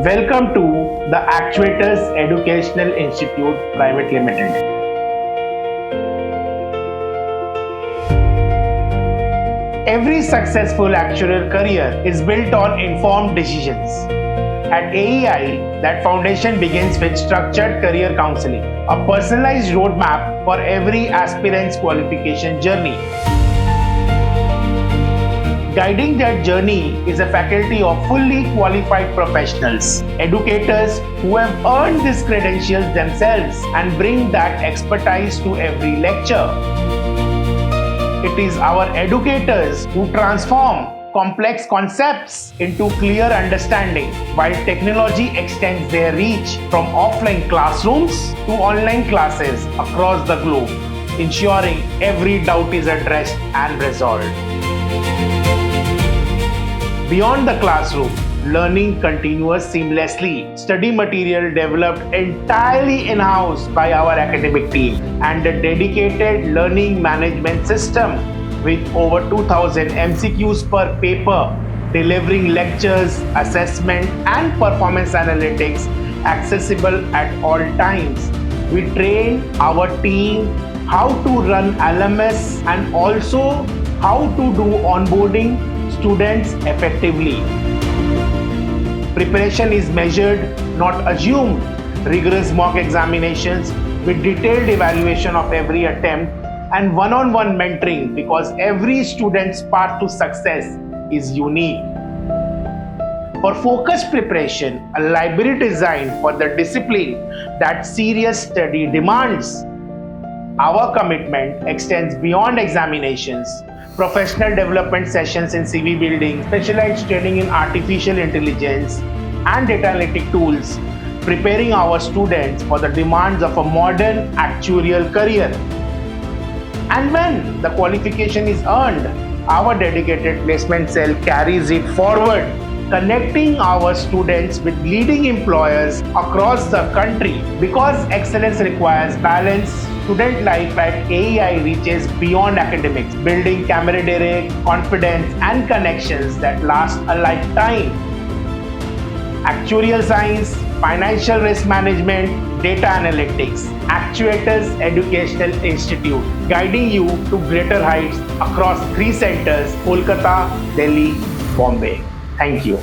Welcome to the Actuators Educational Institute Private Limited. Every successful actuarial career is built on informed decisions. At AEI, that foundation begins with structured career counseling, a personalized roadmap for every aspirant's qualification journey. Guiding that journey is a faculty of fully qualified professionals, educators who have earned these credentials themselves and bring that expertise to every lecture. It is our educators who transform complex concepts into clear understanding, while technology extends their reach from offline classrooms to online classes across the globe, ensuring every doubt is addressed and resolved. Beyond the classroom, learning continues seamlessly. Study material developed entirely in-house by our academic team and a dedicated learning management system with over 2,000 MCQs per paper, delivering lectures, assessment and performance analytics accessible at all times. We train our team how to run LMS and also how to do onboarding students effectively. Preparation is measured, not assumed. Rigorous mock examinations with detailed evaluation of every attempt and one-on-one mentoring, because every student's path to success is unique. For focused preparation, a library designed for the discipline that serious study demands. Our commitment extends beyond examinations. Professional development sessions in CV building, specialized training in artificial intelligence and data analytic tools, preparing our students for the demands of a modern actuarial career. And when the qualification is earned, our dedicated placement cell carries it forward, connecting our students with leading employers across the country. Because excellence requires balance, student life at AEI reaches beyond academics, building camaraderie, confidence and connections that last a lifetime. Actuarial science, financial risk management, data analytics, Actuators Educational Institute, guiding you to greater heights across 3 centers: Kolkata, Delhi, Bombay. Thank you.